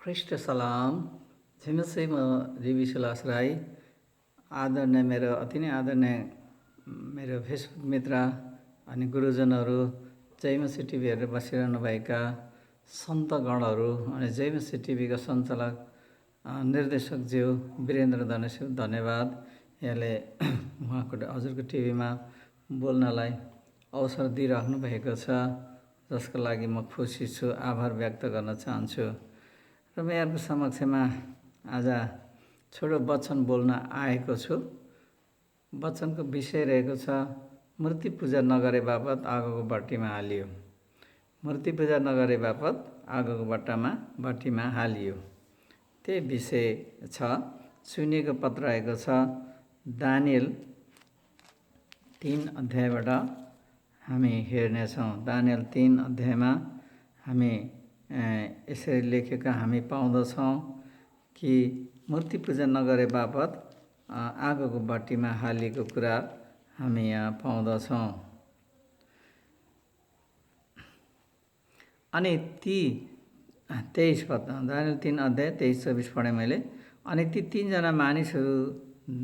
ख्रिस्ट सलाम। झिमसे म रिवी सुलास राई। आदरणीय मेरो अति नै आदरणीय मेरो फेसबुक मित्र अनि गुरुजनहरू, जयमसी टिभी हेरेर बसिरहनुभएका सन्तगणहरू अनि जयमसी टिभीका सञ्चालक निर्देशकज्यू वीरेन्द्र धनेश्व धन्यवाद। यहाँले उहाँको हजुरको टिभीमा बोल्नलाई अवसर दिइराख्नु भएको छ, जसको लागि म खुसी छु, आभार व्यक्त गर्न चाहन्छु। र म यहाँको समक्षमा आज छोटो वचन बोल्न आएको छु। वचनको विषय रहेको छ मूर्ति पूजा नगरे बापत आगोको भट्टीमा हालियो। मूर्ति पूजा नगरे बापत आगोको भट्टीमा हालियो। त्यही विषय छ। सुनिएको पत्र रहेको छ दानियल 3 अध्यायबाट हामी हेर्नेछौँ। दानियल 3 अध्यायमा हामी यसरी लेखेका हामी पाउँदछौँ कि मूर्ति पूजा नगरे बापत आगोको भट्टीमा हालिएको कुरा हामी यहाँ पाउँदछौँ। अनि ती 23 पद, दानियल 3 अध्याय 23-24 पढेँ मैले। अनि ती 3 जना मानिसहरू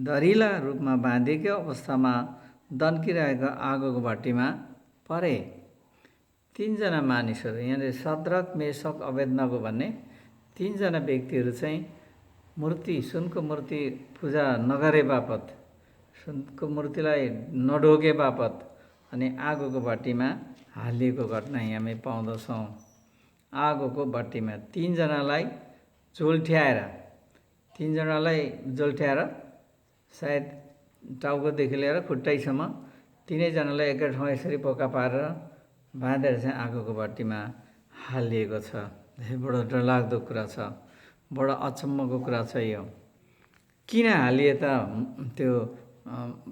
दरिला रूपमा बाँधिएकै अवस्थामा दन्किरहेको आगोको भट्टीमा परे। 3 जना मानिसहरू, यहाँनिर सद्रक, मेशक, अबेदनगो भन्ने 3 जना व्यक्तिहरू चाहिँ सुनको मूर्ति पूजा नगरे बापत, सुनको मूर्तिलाई नढोगे बापत अनि आगोको भट्टीमा हालिएको घटना यहाँ हामी पाउँदछौँ। आगोको भट्टीमा 3 जनालाई जोल्ठ्याएर सायद टाउकोदेखि लिएर खुट्टैसम्म 3 जनालाई एकै ठाउँ यसरी पोका पारेर बाँधेर चाहिँ आगोको भट्टीमा हालिएको छ। बडो डरलाग्दो कुरा छ, बडो अचम्मको कुरा छ यो। किन हालिए त त्यो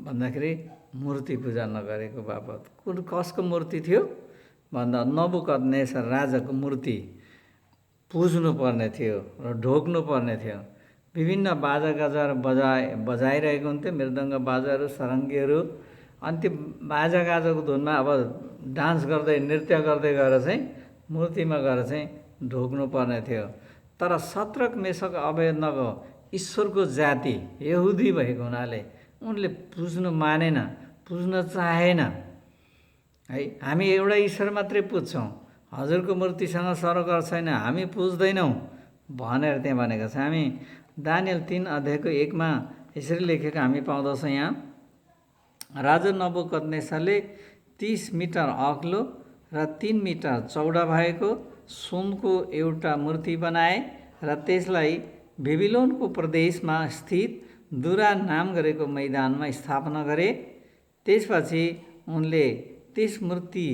भन्दाखेरि मूर्ति पूजा नगरेको बापत। कसको मूर्ति थियो भन्दा नबुकदनेस्सर राजाको मूर्ति पुज्नु पर्ने थियो र ढोग्नु पर्ने थियो। विभिन्न बाजागाजाहरू बजाइरहेको हुन्थ्यो, मृदङ्ग बाजाहरू, सरङ्गीहरू। अनि त्यो बाजागाजाको धुनमा अब डान्स गर्दै, नृत्य गर्दै गएर चाहिँ मूर्तिमा गएर चाहिँ ढोग्नु पर्ने थियो। तर सद्रक, मेशक, अबेदनगो ईश्वरको जाति यहुदी भएको हुनाले उनले पुज्नु मानेन, पुज्न चाहेन। है, हामी एउटा ईश्वर मात्रै पुज्छौँ, हजुरको मूर्तिसँग सरोकार छैन, हामी पुज्दैनौँ भनेर त्यहाँ भनेको छ। हामी दानियल 3 अध्यायको 1 मा यसरी लेखेको हामी पाउँदछौँ। यहाँ राजा नबुकदनेस्सरले 30 मिटर अग्लो र 3 मिटर चौडा भएको सुनको एउटा मूर्ति बनाए र त्यसलाई बेबिलोनको प्रदेशमा स्थित दुरा नाम गरेको मैदानमा स्थापना गरे। त्यसपछि उनले त्यस मूर्ति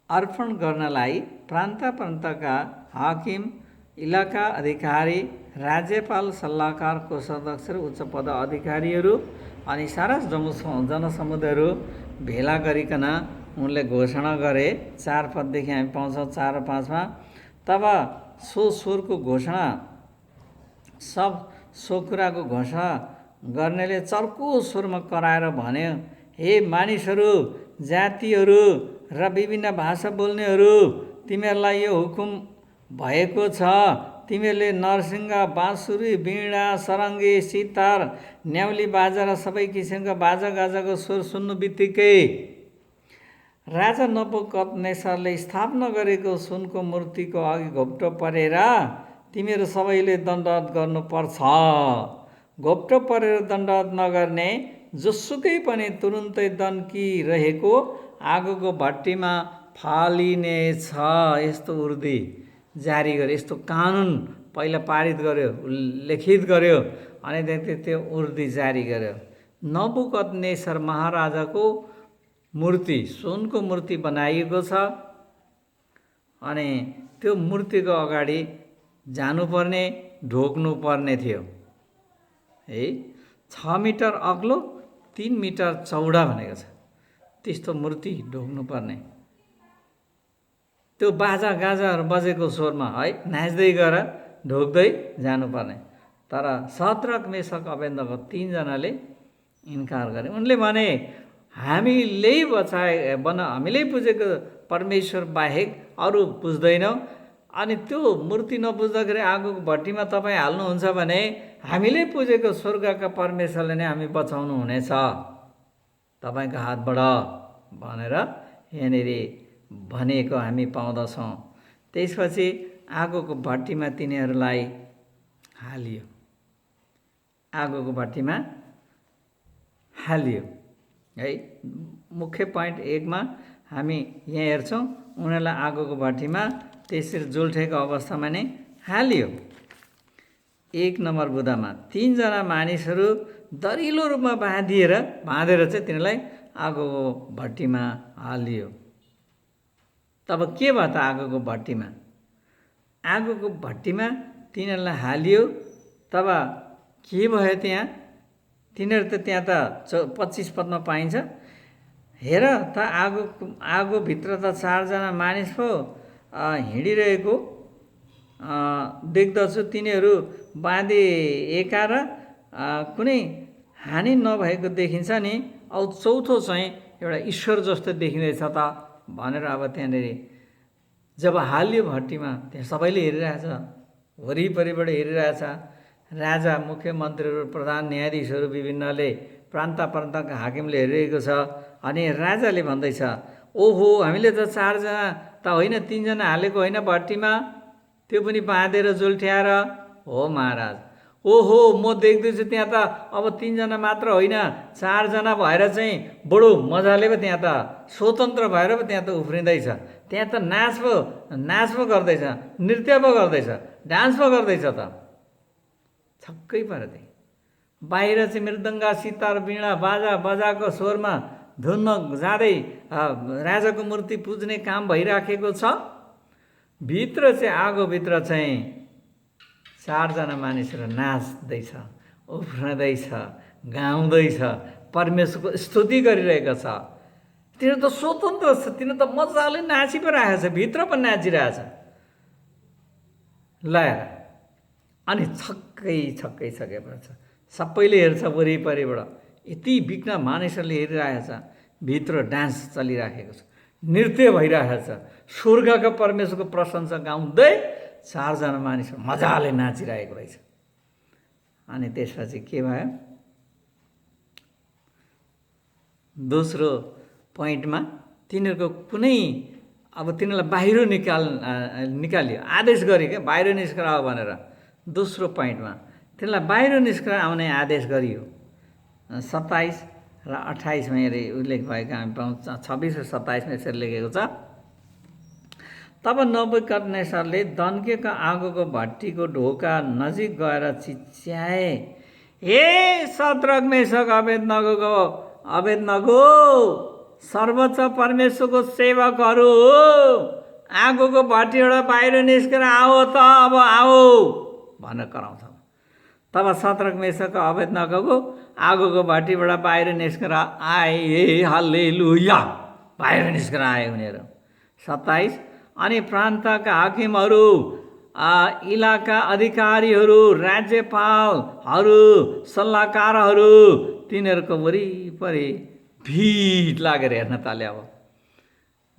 अर्पण गर्नलाई प्रान्तका हाकिम, इलाका अधिकारी, राज्यपाल, सल्लाहकार, कोषाध्यक्ष र उच्च पद अधिकारीहरू अनि सारा जनसमुदायहरू भेला गरिकन उनले घोषणा गरे। 4 पददेखि हामी पाउँछौँ 4 र 5 मा। तब सो कुराको घोषणा गर्नेले चर्को स्वरमा कराएर भन्यो, हे मानिसहरू, जातिहरू र विभिन्न भाषा बोल्नेहरू, तिमीहरूलाई यो हुकुम भएको छ, तिमीहरूले नरसिंह, बाँसुरी, वीणा, सरङ्गी, सितार, न्याउली बाजा र सबै किसिमका बाजागाजाको स्वर सुन्नु बित्तिकै राजा नबुकदनेस्सरले स्थापना गरेको सुनको मूर्तिको अघि घोप्टो परेर तिमीहरू सबैले दण्डवत गर्नुपर्छ। घोप्टो परेर दण्डवत नगर्ने जोसुकै पनि तुरुन्तै दन्किरहेको आगोको भट्टीमा फालिनेछ। यस्तो उर्दी जारी गर्यो, यस्तो कानुन पहिला पारित गर्यो, लिखित गर्यो अनि त्यो उर्दी जारी गर्यो। नबुकदनेस्सर महाराजाको मूर्ति, सुनको मूर्ति बनाइएको छ अनि त्यो मूर्तिको अगाडि जानुपर्ने, ढोग्नु पर्ने थियो। है, 6 मिटर अग्लो, 3 मिटर चौडा भनेको छ। त्यस्तो मूर्ति ढोग्नु पर्ने, त्यो बाजागाजाहरू बजेको स्वरमा है नाच्दै गएर ढोग्दै जानुपर्ने। तर सद्रक, मेशक, अबेदनगो 3 जनाले इन्कार गरे। उनले भने हामीले पुजेको परमेश्वर बाहेक अरू पुज्दैनौँ, अनि त्यो मूर्ति नपुज्दाखेरि आगोको भट्टीमा तपाईँ हाल्नुहुन्छ भने हामीले पुजेको स्वर्गका परमेश्वरले नै हामी बचाउनु हुनेछ तपाईँको हातबाट भनेर यहाँनिर भनेको हामी पाउँदछौँ। त्यसपछि आगोको भट्टीमा तिनीहरूलाई हालियो, आगोको भट्टीमा हालियो है। मुख्य पोइन्ट 1 मा हामी यहाँ हेर्छौँ, उनीहरूलाई आगोको भट्टीमा त्यसरी जुल्ठेको अवस्थामा नै हालियो। 1 नम्बर बुँदामा 3 जना मानिसहरू दरिलो रूपमा बाँधेर चाहिँ तिनीहरूलाई आगोको भट्टीमा हालियो। तब के भयो त आगोको भट्टीमा? आगोको भट्टीमा तिनीहरूलाई हालियो। तब के भयो त्यहाँ? तिनीहरू त त्यहाँ त 25 पदमा पाइन्छ। हेर त आगोभित्र त 4 जना मानिस पो हिँडिरहेको देख्दछु। तिनीहरू बाँधिएका र कुनै हानि नभएको देखिन्छ नि। औ चौथो चाहिँ एउटा ईश्वर जस्तो देखिँदैछ त भनेर अब त्यहाँनिर जब हालियो भट्टीमा, त्यहाँ सबैले हेरिरहेछ, वरिपरिबाट हेरिरहेछ। राजा, मुख्यमन्त्रीहरू, प्रधान न्यायाधीशहरू विभिन्नले, प्रान्तका हाकिमले हेरिरहेको छ। अनि राजाले भन्दैछ, ओहो हामीले त 4 जना त होइन, 3 जना हालेको होइन भट्टीमा, त्यो पनि बाँधेर जुल्ठ्याएर। हो महाराज, ओहो म देख्दैछु त्यहाँ त अब 3 जना मात्र होइन, 4 जना भएर चाहिँ बडो मजाले पो त्यहाँ त स्वतन्त्र भएर पो त्यहाँ त उफ्रिँदैछ। त्यहाँ त नाच पो गर्दैछ, नृत्य पो गर्दैछ, डान्स पो गर्दैछ त। छक्कै पऱ्यो त्यही। बाहिर चाहिँ मृदङ्गा, सितार, वीणा, बाजा बजाको स्वरमा धुनमा जाँदै राजाको मूर्ति पुज्ने काम भइराखेको छ। भित्र चाहिँ आगोभित्र चाहिँ 4 जना मानिसहरू नाच्दैछ, उफ्रिँदैछ, गाउँदैछ, परमेश्वरको स्तुति गरिरहेको छ। तिनीहरू त स्वतन्त्र छ, तिनीहरू त मजाले नाची पो राखेको छ, भित्र पनि नाचिरहेछ लगाएर। अनि छक्कै सकेपछि सबैले हेर्छ वरिपरिबाट, यति बिघ्न मानिसहरूले हेरिरहेको छ। भित्र डान्स चलिराखेको छ, नृत्य भइरहेको छ, स्वर्गका परमेश्वरको प्रशंसा गाउँदै 4 जना मानिस मजाले नाचिरहेको रहेछ। अनि त्यसपछि के भयो? दोस्रो पोइन्टमा तिनीहरूको कुनै अब तिनीहरूलाई बाहिर निकालियो, आदेश गरे क्या बाहिर निस्केर आऊ भनेर। दोस्रो पोइन्टमा तिनीहरूलाई बाहिर निस्केर आउने आदेश गरियो। 27 र 28 मा उल्लेख भएको हामी पाउँछ। 26 र 27 मा यसरी लेखेको छ, तब नबुकदनेस्सरले दन्केका आगोको भट्टीको ढोका नजिक गएर चिच्याए, हे शद्रक, मेशक, अबेदनगो, सर्वोच्च परमेश्वरको सेवकहरू, आगोको भट्टीबाट बाहिर निस्केर आओ त, अब आओ भनेर कराउँछ। तब शद्रक, मेशक, अबेदनगो आगोको भट्टीबाट बाहिर निस्केर आए। हालेलुया, बाहिर निस्केर आए उनीहरू। 27 अनि प्रान्तका हाकिमहरू, इलाका अधिकारीहरू, राज्यपालहरू, सल्लाहकारहरू, तिनीहरूको वरिपरि भिड लागेर हेर्न थाले। अब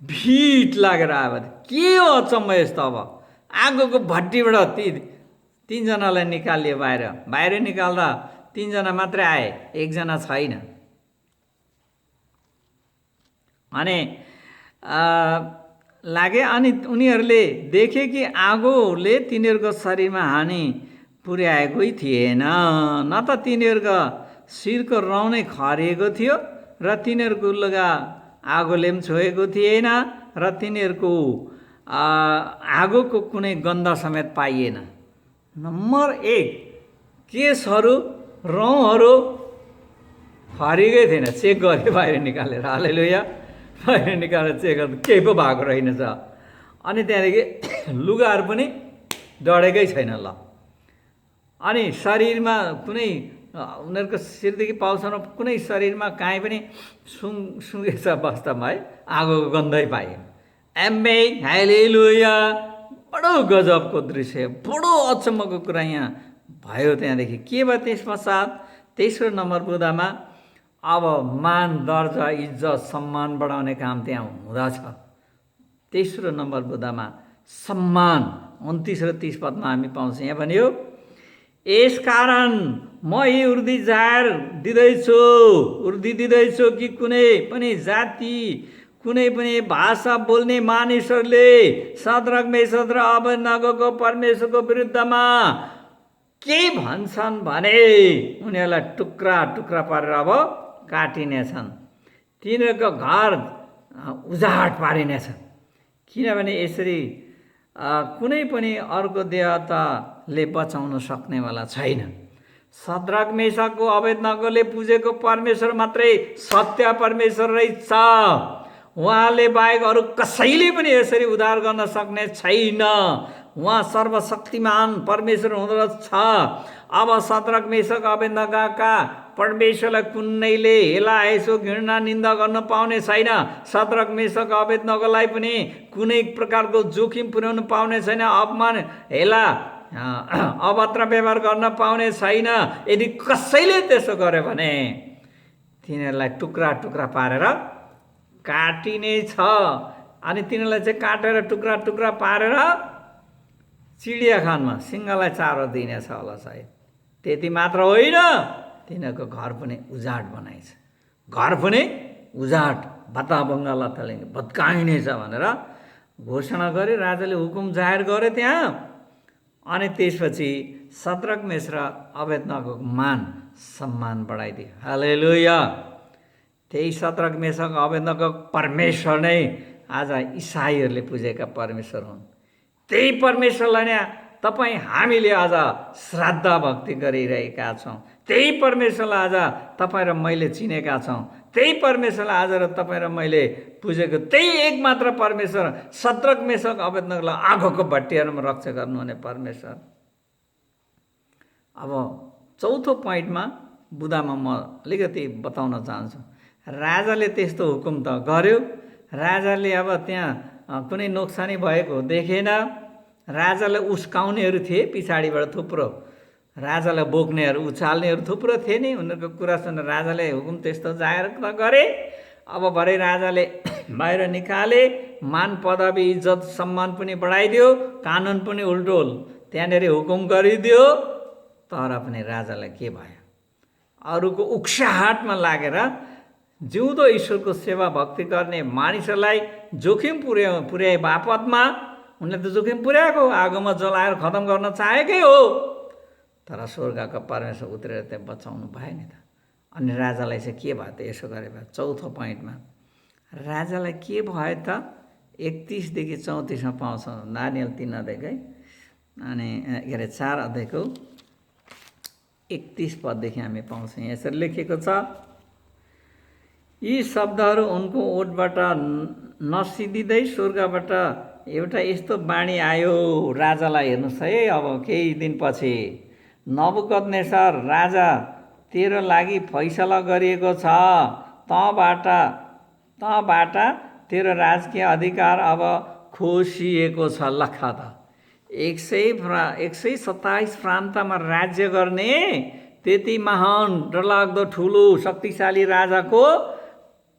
भिड लागेर आयो। के हो अचम्म यस्तो? अब आगोको भट्टीबाट 3 जनालाई निकालियो बाहिर निकाल्दा 3 जना मात्रै आए, 1 जना छैन। अनि लागे। अनि उनीहरूले देखे कि आगोले तिनीहरूको शरीरमा हानि पुर्याएकै थिएन, न त तिनीहरूको शिरको रौँ नै खरिएको थियो र तिनीहरूको लुगा आगोले पनि छोएको थिएन र तिनीहरूको आगोको कुनै गन्ध समेत पाइएन। नम्बर 1, केसहरू, रौँहरू खरिएकै थिएन। चेक गरे बाहिर निकालेर, हालेलुया, बाहिर निकालेर चेक गर्दा केही पो भएको रहेनछ। अनि त्यहाँदेखि लुगाहरू पनि डढेकै छैन। ल, अनि शरीरमा कुनै उनीहरूको शिरदेखि पाउसम्म कुनै शरीरमा काहीँ पनि सुँगेछ वास्तवमा है, आगोको गन्धै पाइयो। एम्बे, हालेलुया, बडो गजबको दृश्य, बडो अचम्मको कुरा यहाँ भयो। त्यहाँदेखि के भयो त्यस पश्चात? तेस्रो नम्बर बुँदामा अब मान, दर्जा, इज्जत, सम्मान बढाउने काम त्यहाँ हुँदछ। तेस्रो नम्बर बुँदामा सम्मान। 29 र 30 पदमा हामी पाउँछौँ। यहाँ भन्यो, यसकारण म यी उर्दी जाहेर दिँदैछु कि कुनै पनि जाति, कुनै पनि भाषा बोल्ने मानिसहरूले शद्रक मेशक र अबेदनगोको परमेश्वरको विरुद्धमा के भन्छन् भने उनीहरूलाई टुक्रा टुक्रा पारेर अब काटिनेछन्, तिनीहरूको घर उजाड पारिनेछ। किनभने यसरी कुनै पनि अर्को देवताले बचाउन सक्नेवाला छैन। शद्रक मेशकको अबेदनगोले पुजेको परमेश्वर मात्रै सत्य परमेश्वर रहेछ। उहाँले बाहेक अरू कसैले पनि यसरी उद्धार गर्न सक्ने छैन। उहाँ सर्वशक्तिमान परमेश्वर हुँदछ। अब शद्रक मेशक अबेदनगोका परमेश्वरलाई कुनैले हेला हेसो घृणा निन्दा गर्न पाउने छैन। शद्रक मेशक अबेदनगोलाई पनि कुनै प्रकारको जोखिम पुर्याउन पाउने छैन। अपमान, हेला, अभद्र व्यवहार गर्न पाउने छैन। यदि कसैले त्यसो गर्यो भने तिनीहरूलाई टुक्रा टुक्रा पारेर काटिने छ। अनि तिनीहरूलाई चाहिँ काटेर टुक्रा टुक्रा पारेर चिडियाखानमा सिंहलाई चारो दिनेछ होला सायद। त्यति मात्र होइन, तिनीहरूको घर पनि उजाड बनाइछ। घर पनि उजाड भत्ताभङ्गा लत्ताले भत्काइनेछ भनेर घोषणा गरे। राजाले हुकुम जाहेर गरे त्यहाँ। अनि त्यसपछि शद्रक मेशक र अबेदनगोको मान सम्मान बढाइदियो। हालेलुया। त्यही शद्रक मेशक अबेदनगो परमेश्वर नै आज इसाईहरूले पुजेका परमेश्वर हुन्। त्यही परमेश्वरलाई नै हामीले आज श्राद्ध भक्ति गरिरहेका छौँ। त्यही परमेश्वरलाई आज तपाईँ र मैले चिनेका छौँ। त्यही परमेश्वरलाई आज र तपाईँ र मैले पुजेको त्यही एकमात्र परमेश्वर शद्रक मेशक अबेदनगोलाई आगोको भट्टियारमा रक्षा गर्नुहुने परमेश्वर। अब चौथो पोइन्टमा बुदामा म अलिकति बताउन चाहन्छु। राजाले त्यस्तो हुकुम त गर्यो। राजाले अब त्यहाँ कुनै नोक्सानी भएको देखेन। राजालाई उस्काउनेहरू थिए पछाडिबाट थुप्रो, राजालाई बोक्नेहरू, उचाल्नेहरू थुप्रो थिए नि। उनीहरूको कुरा सुनेर राजाले हुकुम त्यस्तो जाहेर गरे। अब भरे राजाले बाहिर निकाले। मान, पदवी, इज्जत, सम्मान पनि बढाइदियो, कानुन पनि उल्टो त्यहाँनिर हुकुम गरिदियो। तर पनि राजालाई के भयो? अरूको उक्साहाटमा लागेर जिउँदो ईश्वरको सेवा भक्ति गर्ने मानिसहरूलाई जोखिम पुर्याए बापतमा उनले त जोखिम पुर्याएको, आगोमा जलाएर खतम गर्न चाहेकै हो। तर स्वर्गका परमेश्वर उत्रेर त्यहाँ बचाउनु भयो नि त। अनि राजालाई चाहिँ के भयो त यसो गरे भए? चौथो पोइन्टमा राजालाई के भयो त? 31 देखि 34मा पाउँछौँ। दानियल 3 अध्यायकै अनि 4 अध्यायको 31 पददेखि हामी पाउँछौँ। यसरी लेखेको छ, यी शब्दहरू उनको ओठबाट नसिदिँदै स्वर्गबाट एउटा यस्तो बाणी आयो राजालाई। हेर्नुहोस् है, अब केही दिनपछि नबुकदनेस्सर राजा, तेरो लागि फैसला गरिएको छ। तँबाट तेरो राजकीय अधिकार अब खोसिएको छ। लखा त 127 प्रान्तमा राज्य गर्ने त्यति महान डरलाग्दो ठुलो शक्तिशाली राजाको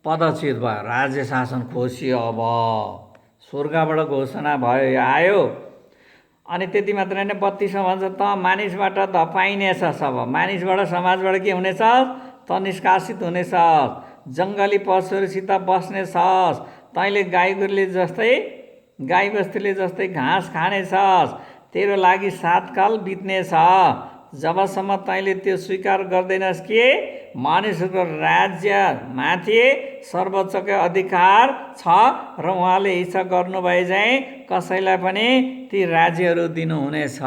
पदच्युत भयो। राज्य शासन खोसियो। अब स्वर्गबाट घोषणा भयो, आयो। अनि त्यति मात्र होइन, 32मा भन्छ, त मानिसबाट धपाइनेछ। सब मानिसबाट, समाजबाट के हुनेछ? त निष्कासित हुनेछ। जङ्गली पशुहरूसित बस्नेछस्। तैँले गाई बस्तुले जस्तै घाँस खानेछस्। तेरो लागि 7 काल बित्नेछ जबसम्म तैँले त्यो स्वीकार गर्दैनस् कि मानिसहरूको राज्यमाथि सर्वोच्चको अधिकार छ र उहाँले इच्छा गर्नुभए चाहिँ कसैलाई पनि ती राज्यहरू दिनुहुनेछ।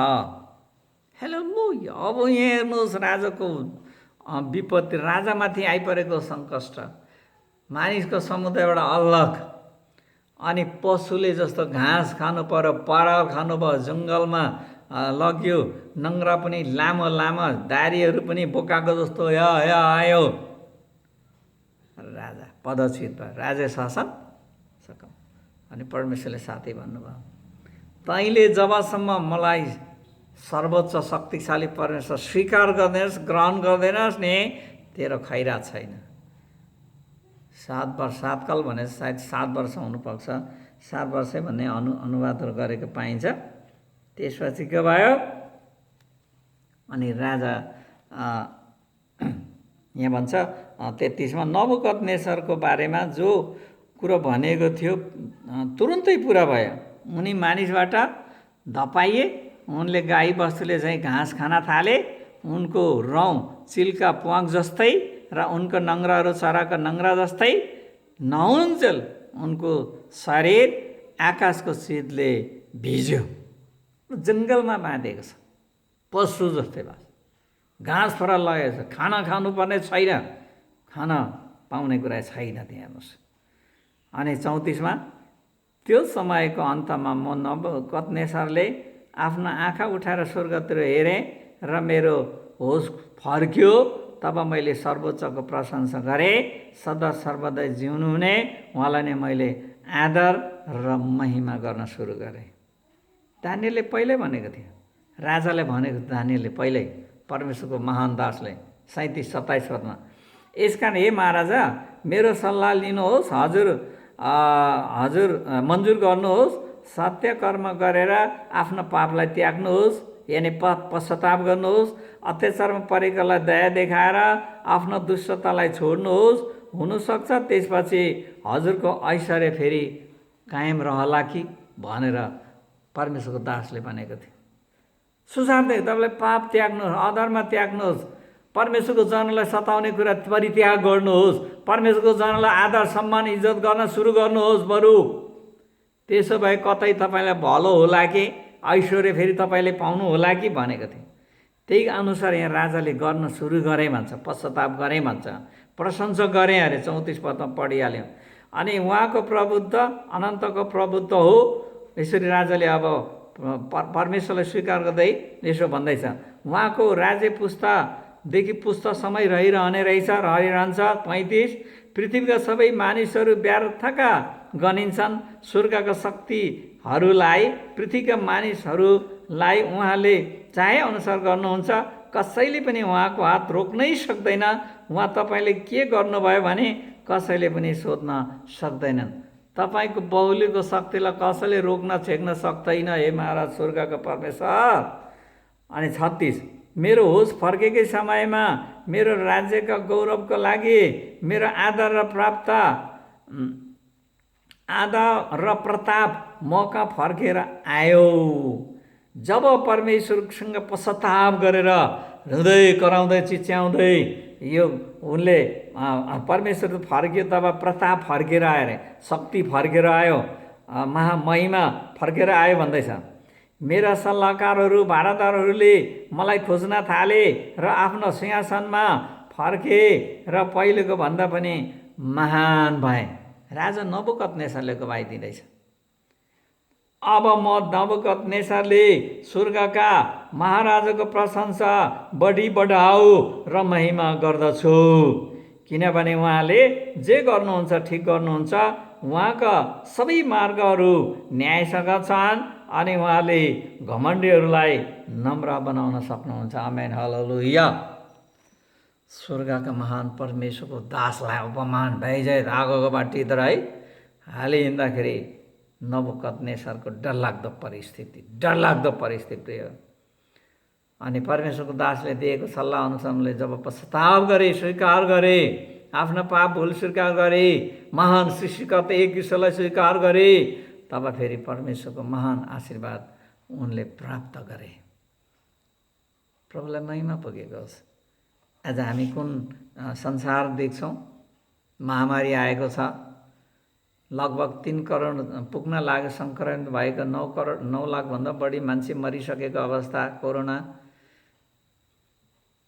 हेलेलुया। अब यहाँ हेर्नुहोस् राजाको विपत्ति, राजामाथि आइपरेको सङ्कष्ट, मानिसको समुदायबाट अलग। अनि पशुले जस्तो घाँस खानु पर्यो, पराल खानु भयो, जङ्गलमा लग्यो, नङ्ग्रा पनि लामो लामो दारीहरू पनि बोकाको जस्तो आयो। राजा पदच्युत भयो, राज्य शासन सकम। अनि परमेश्वरले साथै भन्नुभयो, तैँले जबसम्म मलाई सर्वोच्च शक्तिशाली परमेश्वर स्वीकार गर्दैनस्, ग्रहण गर्दैनस् नि, तेरो खैरा छैन। 7 वर्ष, 7 काल भने सायद 7 वर्ष हुनुपर्छ। 7 वर्ष भन्ने अनुवादहरू गरेको पाइन्छ। त्यसपछि के भयो, अनि राजा यहाँ भन्छ 33मा नबुकदनेस्सरको बारेमा जो कुरो भनेको थियो तुरुन्तै पुरा भयो। उनी मानिसबाट धपाइए, उनले गाई बस्तुले चाहिँ घाँस खान थाले, उनको रौँ चिल्का प्वाङ जस्तै र उनको नङ्ग्राहरू चराका नङ्ग्रा जस्तै नहुन्जेल उनको शरीर आकाशको शीतले भिज्यो। जङ्गलमा बाँधेको छ, पशु जस्तै बस घाँस फरा लगेको छ, खाना खानुपर्ने छैन, खाना पाउने कुरा छैन त्यहाँ हेर्नुहोस्। अनि 34मा त्यो समयको अन्तमा म नबुकदनेस्सरले आफ्ना आँखा उठाएर स्वर्गतिर हेरेँ र मेरो होस फर्क्यो। तब मैले सर्वोच्चको प्रशंसा गरेँ, सदा सर्वदा जिउनु हुने उहाँलाई नै मैले आदर र महिमा गर्न सुरु गरेँ। दानिएलले पहिल्यै भनेको थियो, राजाले भनेको दानिएलले पहिल्यै, परमेश्वरको महान दासले 37-27 पदमा, यसकारण हे महाराजा मेरो सल्लाह लिनुहोस्, हजुर मन्जुर गर्नुहोस्, सत्य कर्म गरेर आफ्नो पापलाई त्याग्नुहोस्, यानि पश्चाताप गर्नुहोस्, अत्याचारमा परेकालाई दया देखाएर आफ्नो दुष्टतालाई छोड्नुहोस्। हुनसक्छ त्यसपछि हजुरको ऐश्वर्य फेरि कायम रहला कि भनेर परमेश्वरको दासले भनेको थियो। सुझाव दिए, तपाईँले पाप त्याग्नुहोस्, अधर्म त्याग्नुहोस्, परमेश्वरको जनलाई सताउने कुरा परित्याग गर्नुहोस्, परमेश्वरको जनलाई आदर सम्मान इज्जत गर्न सुरु गर्नुहोस् बरु। त्यसो भए कतै तपाईँलाई भलो होला कि ऐश्वर्य फेरि तपाईँले पाउनु होला कि भनेको थियो। त्यही अनुसार यहाँ राजाले गर्न सुरु गरे भन्छ, पश्चाताप गरे भन्छ, प्रशंसा गरे अरे। 34 पदमा पढिहाल्यौँ। अनि उहाँको प्रभुत्व अनन्तको प्रभुत्व हो। यसरी राजाले अब परमेश्वरलाई स्वीकार गर्दै यसो भन्दैछ, उहाँको राज्य पुस्तादेखि पुस्तासम्म रहिरहने रहेछ, रहिरहन्छ। 35 पृथ्वीका सबै मानिसहरू व्यर्थका गनिन्छन्, स्वर्गका शक्तिहरूलाई पृथ्वीका मानिसहरूलाई उहाँले चाहे अनुसार गर्नुहुन्छ, कसैले पनि उहाँको हात रोक्नै सक्दैन। उहाँ तपाईँले के गर्नुभयो भने कसैले पनि सोध्न सक्दैनन्। तपाईँको बहुलीको शक्तिलाई कसैले रोक्न छेक्न सक्दैन, हे महाराज स्वर्गका परमेश्वर। अनि 36 मेरो होस फर्केकै समयमा मेरो राज्यका गौरवको लागि मेरो आदर र प्रताप मौका फर्केर आयो। जब परमेश्वरसँग पश्चाताप गरेर हृदय कराउँदै चिच्याउँदै यो उनले परमेश्वर फर्क्यो, तब प्रताप फर्केर आयो अरे, शक्ति फर्केर आयो, महामहिमा फर्केर आयो भन्दैछ। मेरा सल्लाहकारहरू भाडादारहरूले मलाई खोज्न थाले र आफ्नो सिंहासनमा फर्के र पहिलेको भन्दा पनि महान भए। राजा नबुकदनेस्सरले गवाही दिँदैछ, अब म नबुकदनेस्सरले स्वर्गका महाराजाको प्रशंसा बढाऊ र महिमा गर्दछु, किनभने उहाँले जे गर्नुहुन्छ ठिक गर्नुहुन्छ, उहाँका सबै मार्गहरू न्यायसँग छन् अनि उहाँले घमण्डीहरूलाई नम्र बनाउन सक्नुहुन्छ। आमेन, हालेलुया। स्वर्गका महान परमेश्वरको दासलाई अपमान भइजाए आगोको बाटीतिर है हाली हिँड्दाखेरि नबुकदनेस्सरको डरलाग्दो परिस्थिति हो। अनि परमेश्वरको दासले दिएको सल्लाह अनुसारले जब पश्चाताप गरे, स्वीकार गरे, आफ्नो पाप भुल स्वीकार गरे, महान सृष्टिकर्ता एक ईश्वरलाई स्वीकार गरे, तब फेरि परमेश्वरको महान आशीर्वाद उनले प्राप्त गरे। प्रभुलाई महिमा पुगेको होस्। आज हामी कुन संसार देख्छौँ? महामारी आएको छ, लगभग 3 करोड पुग्न लाग्यो, सङ्क्रमित भएको 9 लाखभन्दा बढी मान्छे मरिसकेको अवस्था, कोरोना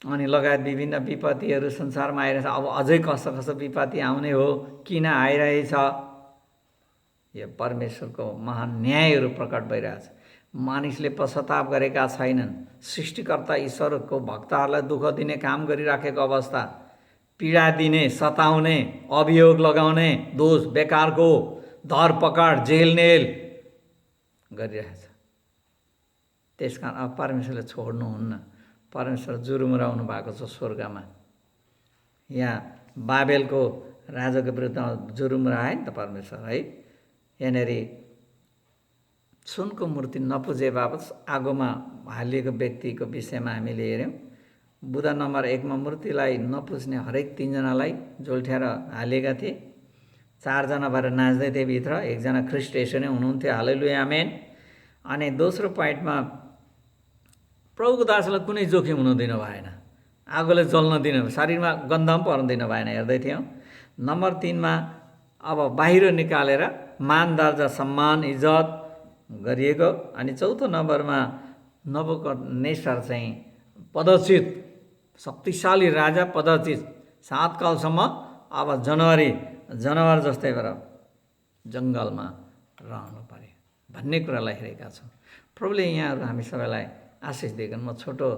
अनि लगायत विभिन्न विपत्तिहरू संसारमा आइरहेछ। अब अझै कस्तो विपत्ति आउने हो, किन आइरहेछ? यो परमेश्वरको महान न्यायहरू प्रकट भइरहेछ। मानिसले पश्चाताप गरेका छैनन्। सृष्टिकर्ता ईश्वरको भक्तहरूलाई दुःख दिने काम गरिराखेको अवस्था, पीडा दिने, सताउने, अभियोग लगाउने, दोष बेकारको धरपकड जेलनेल गरिरहेछ। त्यसकारण अब परमेश्वरले छोड्नुहुन्न। परमेश्वर जुरुमुराउनु भएको छ स्वर्गमा। यहाँ बाबेलको राजाको विरुद्धमा जुरुमुराए नि त परमेश्वर है। यहाँनिर सुनको मूर्ति नपुजे बापत आगोमा हालिएको व्यक्तिको विषयमा हामीले हेऱ्यौँ। बुध नम्बर 1 मा मूर्तिलाई नपुज्ने हरेक 3 जनालाई जोल्ठ्याएर हालेका थिए। 4 जना भएर नाच्दै थिए भित्र, 1 जना ख्रिस्ट यसो नै हुनुहुन्थ्यो, हालेलुया आमेन। अनि दोस्रो पोइन्टमा प्रभुको दासलाई कुनै जोखिम हुन दिनु भएन, आगोले जल्न दिनु, शरीरमा गन्ध पनि पर्न दिनु भएन, हेर्दै थियौँ। नम्बर 3 मा अब बाहिर निकालेर मान दर्जा सम्मान इज्जत गरिएको। अनि चौथो नम्बरमा नबुकदनेस्सर चाहिँ पदचित, शक्तिशाली राजा पदचित 7 कालसम्म अब जनावर जस्तै भएर जङ्गलमा रहनु पर्यो भन्ने कुरालाई हेरेका छौँ। प्रभुले यहाँहरू हामी सबैलाई आशिष दिएको। म छोटो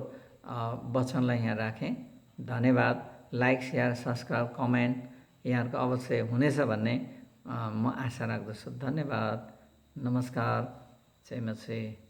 वचनलाई यहाँ राखेँ। धन्यवाद। लाइक, सेयर, सब्सक्राइब, कमेन्ट यहाँहरूको अवश्य हुनेछ भन्ने म आशा राख्दछु। धन्यवाद। नमस्कार। जय मसी।